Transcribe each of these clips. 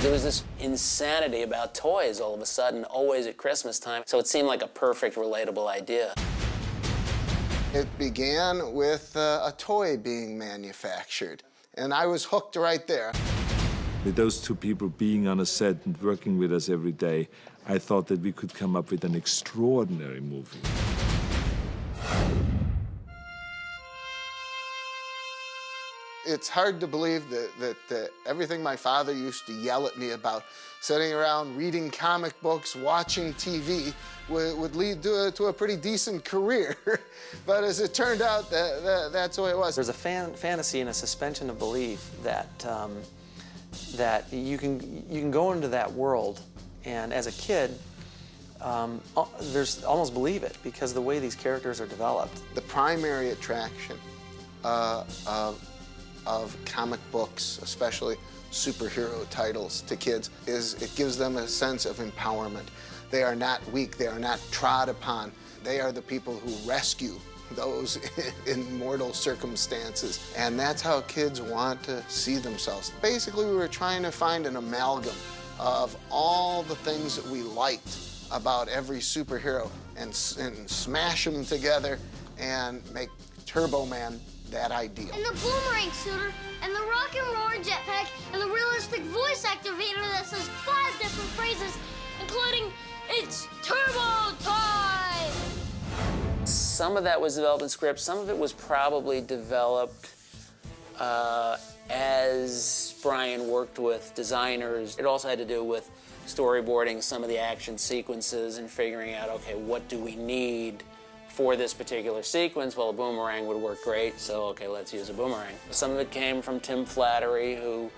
There was this insanity about toys all of a sudden, always at Christmas time, so it seemed like a perfect, relatable idea. It began with a toy being manufactured, and I was hooked right there. With those two people being on a set and working with us every day, I thought that we could come up with an extraordinary movie. It's hard to believe that everything my father used to yell at me about, sitting around reading comic books, watching TV, would lead to a pretty decent career. But as it turned out, that's the way it was. There's a fantasy and a suspension of belief that, that you can go into that world, and as a kid, there's almost believe it, because the way these characters are developed. The primary attraction of comic books, especially superhero titles to kids, is it gives them a sense of empowerment. They are not weak, they are not trod upon. They are the people who rescue those in mortal circumstances. And that's how kids want to see themselves. Basically, we were trying to find an amalgam of all the things that we liked about every superhero and smash them together and make Turbo Man that ideal. And the boomerang suitor, and the rock and roll jetpack, and the realistic voice activator that says 5 different phrases, including "It's Turbo Time!" Some of that was developed in script, some of it was probably developed as Brian worked with designers. It also had to do with storyboarding some of the action sequences and figuring out, okay, what do we need for this particular sequence? Well, a boomerang would work great, so okay, let's use a boomerang. Some of it came from Tim Flattery, who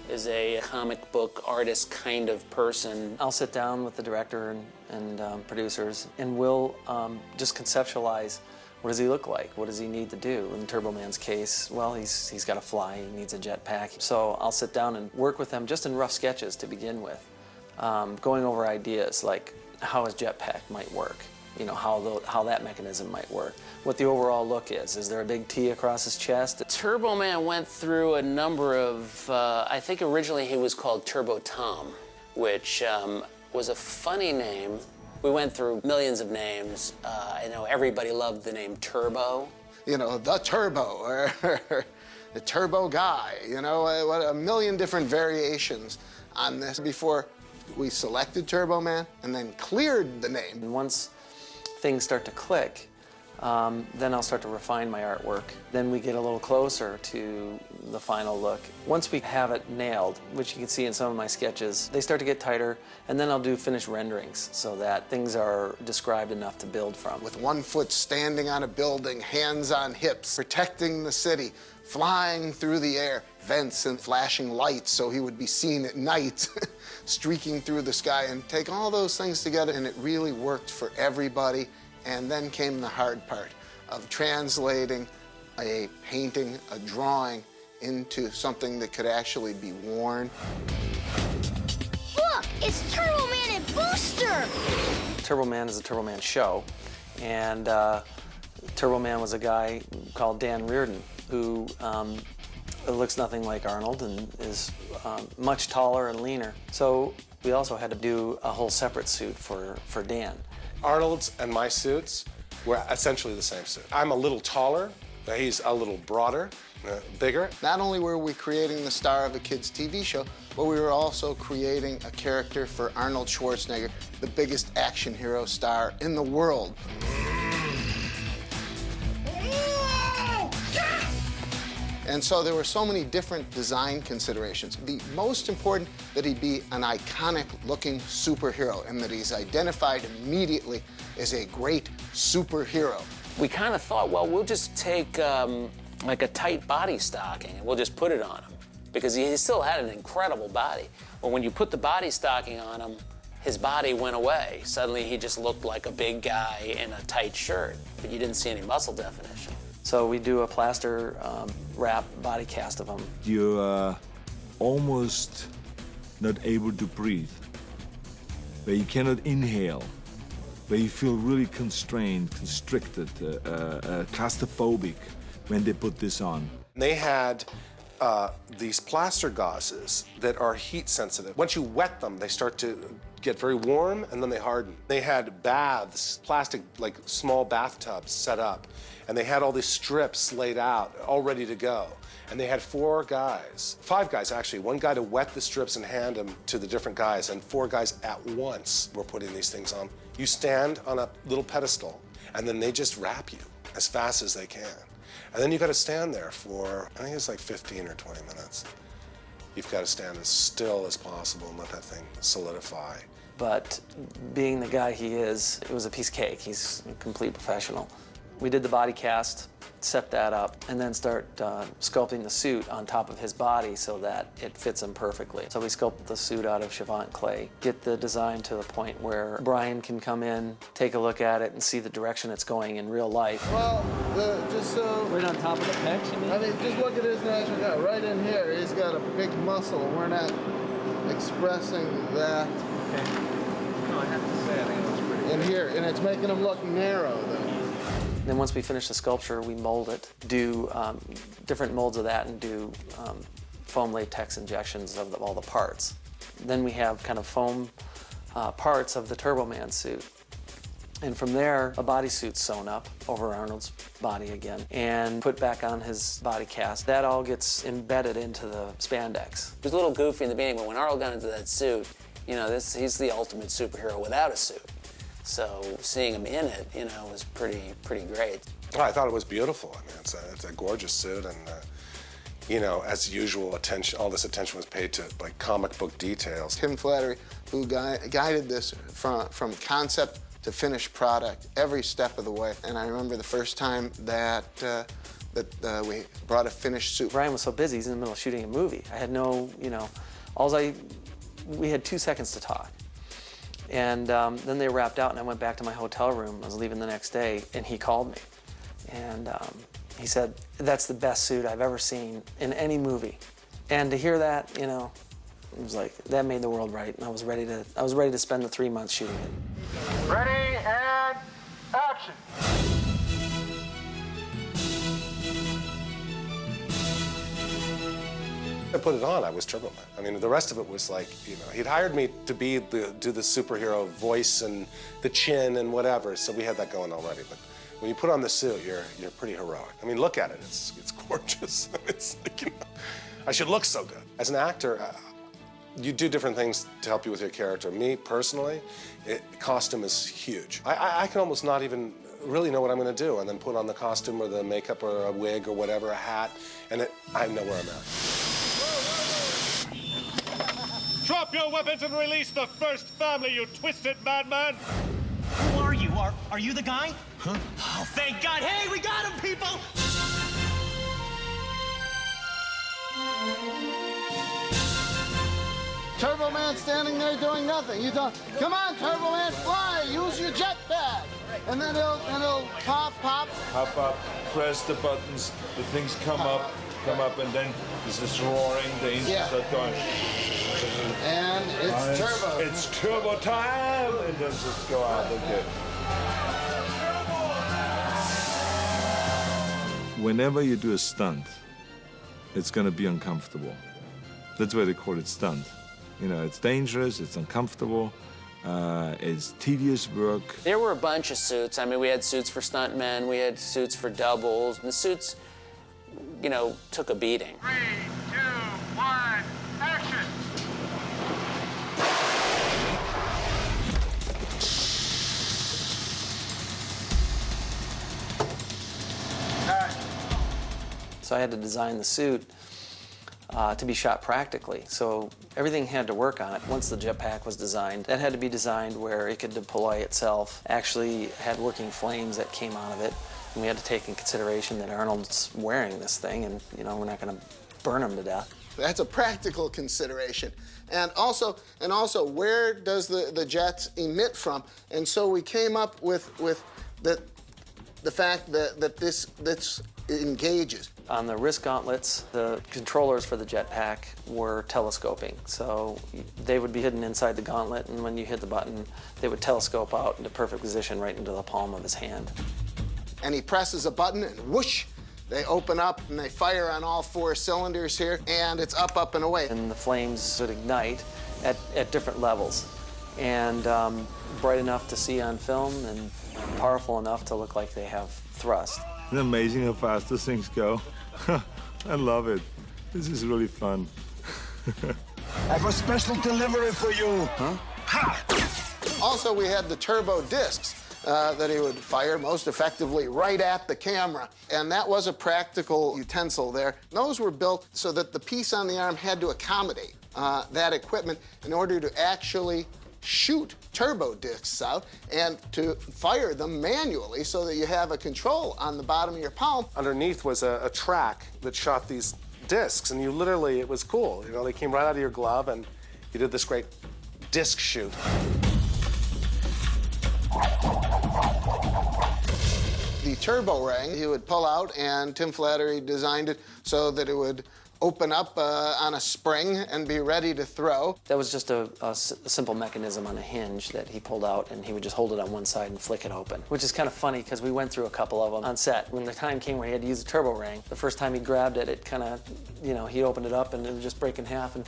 is a comic book artist kind of person. I'll sit down with the director and producers, and we'll just conceptualize, what does he look like? What does he need to do? In Turbo Man's case, well, he's got to fly, he needs a jetpack. So I'll sit down and work with them just in rough sketches to begin with, going over ideas like how his jetpack might work. You know, how that mechanism might work, what the overall look is. Is there a big T across his chest? Turbo Man went through a number of, I think originally he was called Turbo Tom, which was a funny name. We went through millions of names. I know everybody loved the name Turbo. You know, the Turbo, or the Turbo Guy, you know, a million different variations on this before we selected Turbo Man and then cleared the name. And once things start to click, then I'll start to refine my artwork. Then we get a little closer to the final look. Once we have it nailed, which you can see in some of my sketches, they start to get tighter, and then I'll do finished renderings so that things are described enough to build from. With 1 foot standing on a building, hands on hips, protecting the city, flying through the air, vents and flashing lights so he would be seen at night, streaking through the sky, and take all those things together, and it really worked for everybody. And then came the hard part of translating a painting, a drawing, into something that could actually be worn. Look, it's Turbo Man and Booster! Turbo Man is a Turbo Man show, and Turbo Man was a guy called Dan Reardon, who looks nothing like Arnold and is much taller and leaner. So we also had to do a whole separate suit for Dan. Arnold's and my suits were essentially the same suit. I'm a little taller, he's a little broader, bigger. Not only were we creating the star of a kid's TV show, but we were also creating a character for Arnold Schwarzenegger, the biggest action hero star in the world. And so there were so many different design considerations. The most important, that he be an iconic-looking superhero and that he's identified immediately as a great superhero. We kind of thought, well, we'll just take like a tight body stocking and we'll just put it on him, because he still had an incredible body. But when you put the body stocking on him, his body went away. Suddenly he just looked like a big guy in a tight shirt, but you didn't see any muscle definition. So we do a plaster wrap body cast of him. You're almost not able to breathe, where you cannot inhale, where you feel really constrained, constricted, claustrophobic when they put this on. They had these plaster gauzes that are heat sensitive. Once you wet them, they start to get very warm and then they harden. They had baths, plastic, like small bathtubs set up, and they had all these strips laid out, all ready to go. And they had 5 guys actually, one guy to wet the strips and hand them to the different guys, and 4 guys at once were putting these things on. You stand on a little pedestal, and then they just wrap you as fast as they can. And then you got to stand there for, I think it's like 15 or 20 minutes. You've got to stand as still as possible and let that thing solidify. But being the guy he is, it was a piece of cake. He's a complete professional. We did the body cast, set that up, and then start sculpting the suit on top of his body so that it fits him perfectly. So we sculpted the suit out of Chavant clay, get the design to the point where Brian can come in, take a look at it, and see the direction it's going in real life. Well, just so... Right on top of the pecs, you mean? I mean, just look at his natural guy. Right in here, he's got a big muscle. We're not expressing that. Okay. No, I have to say, I think it looks pretty in here, and it's making him look narrow, though. Then once we finish the sculpture, we mold it, do different molds of that, and do foam latex injections of all the parts. Then we have kind of foam parts of the Turbo Man suit. And from there, a bodysuit's sewn up over Arnold's body again and put back on his body cast. That all gets embedded into the spandex. It was a little goofy in the beginning, but when Arnold got into that suit, you know, he's the ultimate superhero without a suit. So seeing him in it, you know, was pretty great. Oh, I thought it was beautiful. I mean, it's a gorgeous suit, and you know, as usual, all this attention was paid to like comic book details. Tim Flattery, who guided this from concept to finished product every step of the way. And I remember the first time that we brought a finished suit. Brian was so busy; he's in the middle of shooting a movie. I had no, you know, we had 2 seconds to talk. And then they wrapped out, and I went back to my hotel room. I was leaving the next day, and he called me. And he said, "That's the best suit I've ever seen in any movie." And to hear that, you know, it was like, that made the world right. And I was ready to spend the 3 months shooting it. Ready and action. I put it on, I was Turbo Man. I mean, the rest of it was like, you know, he'd hired me to do the superhero voice and the chin and whatever, so we had that going already. But when you put on the suit, you're pretty heroic. I mean, look at it, it's gorgeous. It's like, you know, I should look so good. As an actor, you do different things to help you with your character. Me, personally, costume is huge. I can almost not even really know what I'm gonna do and then put on the costume or the makeup or a wig or whatever, a hat, and I know where I'm at. Drop your weapons and release the first family, you twisted madman! Who are you? Are you the guy? Huh? Oh, thank God. Hey, we got him, people! Turbo Man standing there doing nothing. You tell, "Come on, Turbo Man, fly! Use your jetpack!" And then it'll pop. Pop up, press the buttons, the things come up, and then there's this roaring, the engines start going. And it's turbo. It's turbo time! And then just go out, okay. Whenever you do a stunt, it's gonna be uncomfortable. That's why they call it stunt. You know, it's dangerous, it's uncomfortable, it's tedious work. There were a bunch of suits. I mean, we had suits for stuntmen, we had suits for doubles. The suits, you know, took a beating. 3, 2, 1, action! So I had to design the suit to be shot practically. So everything had to work on it. Once the jetpack was designed, that had to be designed where it could deploy itself, actually had working flames that came out of it. And we had to take in consideration that Arnold's wearing this thing, and you know, we're not going to burn him to death. That's a practical consideration. And also, where does the jets emit from? And so we came up with the fact that this engages. On the wrist gauntlets, the controllers for the jetpack were telescoping. So they would be hidden inside the gauntlet, and when you hit the button, they would telescope out into perfect position right into the palm of his hand. And he presses a button, and whoosh, They open up and they fire on all 4 cylinders here, and it's up, up, and away. And the flames would ignite at different levels. And bright enough to see on film and powerful enough to look like they have thrust. It's amazing how fast those things go. I love it. This is really fun. I have a special delivery for you. Huh? Ha! Also, we had the turbo discs that he would fire most effectively right at the camera. And that was a practical utensil there. Those were built so that the piece on the arm had to accommodate that equipment in order to actually shoot turbo discs out and to fire them manually so that you have a control on the bottom of your palm. Underneath was a track that shot these discs, and you literally, it was cool. You know, they came right out of your glove, and you did this great disc shoot. The turbo ring he would pull out, and Tim Flattery designed it so that it would open up on a spring and be ready to throw. That was just a simple mechanism on a hinge that he pulled out, and he would just hold it on one side and flick it open, which is kind of funny because we went through a couple of them on set. When the time came where he had to use a turbo ring, the first time he grabbed it, it kind of, you know, he opened it up and it would just break in half and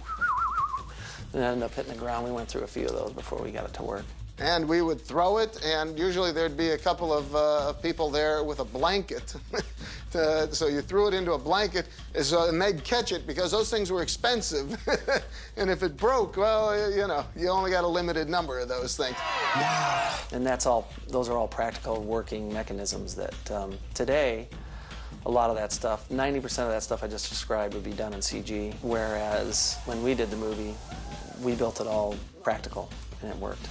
it ended up hitting the ground. We went through a few of those before we got it to work. And we would throw it, and usually there'd be a couple of people there with a blanket. So you threw it into a blanket, and they'd catch it because those things were expensive. And if it broke, well, you know, you only got a limited number of those things. And that's all, those are all practical working mechanisms that today, a lot of that stuff, 90% of that stuff I just described would be done in CG, whereas when we did the movie, we built it all practical, and it worked.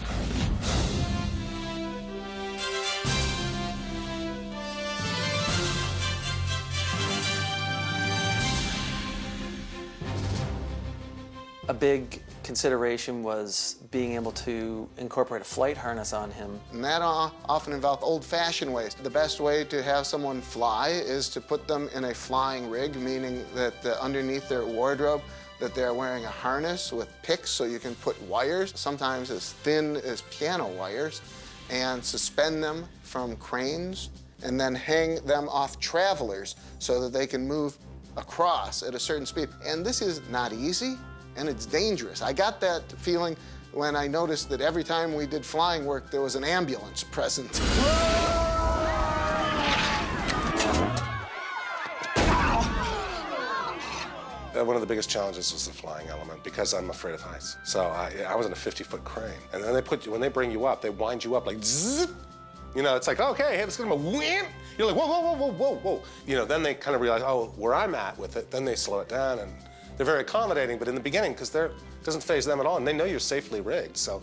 A big consideration was being able to incorporate a flight harness on him. And that often involved old-fashioned ways. The best way to have someone fly is to put them in a flying rig, meaning that underneath their wardrobe, that they're wearing a harness with picks so you can put wires, sometimes as thin as piano wires, and suspend them from cranes, and then hang them off travelers so that they can move across at a certain speed. And this is not easy, and it's dangerous. I got that feeling when I noticed that every time we did flying work, there was an ambulance present. One of the biggest challenges was the flying element because I'm afraid of heights. So I was in a 50-foot crane. And then when they bring you up, they wind you up like zip. You know, it's like, okay, hey, let's give them a wham. You're like, whoa, whoa, whoa, whoa, whoa, whoa. You know, then they kind of realize, oh, where I'm at with it, then they slow it down, and they're very accommodating, but in the beginning, because it doesn't phase them at all, and they know you're safely rigged, so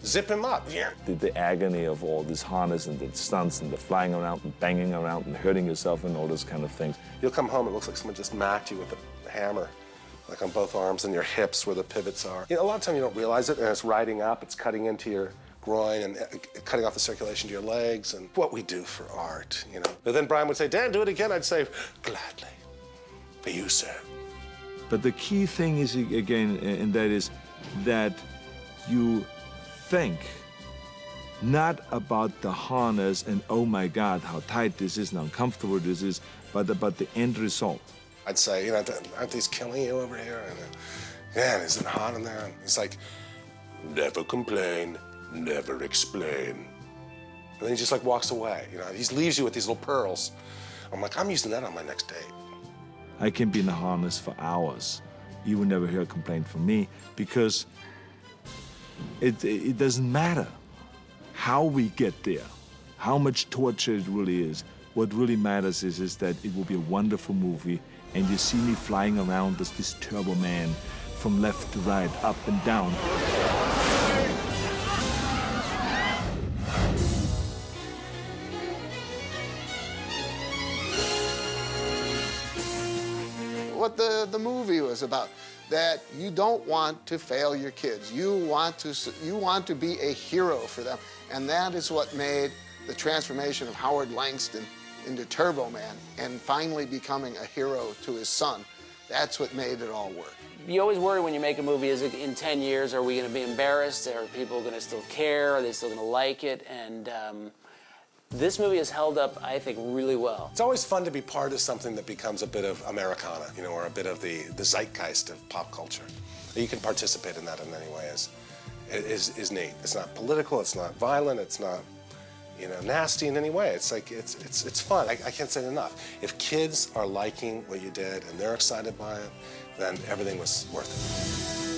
zip him up. Yeah. The agony of all this harness and the stunts and the flying around and banging around and hurting yourself and all those kind of things. You'll come home, it looks like someone just macked you with a hammer, like on both arms and your hips where the pivots are. You know, a lot of time you don't realize it, and it's riding up, it's cutting into your groin and cutting off the circulation to your legs, and what we do for art, you know. But then Brian would say, Dan, do it again. I'd say, gladly, for you, sir. But the key thing is, again, and that is that you think not about the harness and, oh my God, how tight this is and how uncomfortable this is, but about the end result. I'd say, you know, aren't these killing you over here? And, man, isn't it hot in there? And he's like, never complain, never explain. And then he just like walks away. You know, he leaves you with these little pearls. I'm like, I'm using that on my next date. I can be in a harness for hours. You will never hear a complaint from me because it doesn't matter how we get there, how much torture it really is. What really matters is that it will be a wonderful movie, and you see me flying around as this turbo man from left to right, up and down. What the movie was about, that you don't want to fail your kids. You want to be a hero for them. And that is what made the transformation of Howard Langston into Turbo Man and finally becoming a hero to his son. That's what made it all work. You always worry when you make a movie, is it in 10 years, are we going to be embarrassed? Are people going to still care? Are they still going to like it? And This movie has held up, I think, really well. It's always fun to be part of something that becomes a bit of Americana, you know, or a bit of the zeitgeist of pop culture. You can participate in that in any way is neat. It's not political, it's not violent, it's not, you know, nasty in any way. It's like, it's fun. I can't say it enough. If kids are liking what you did and they're excited by it, then everything was worth it.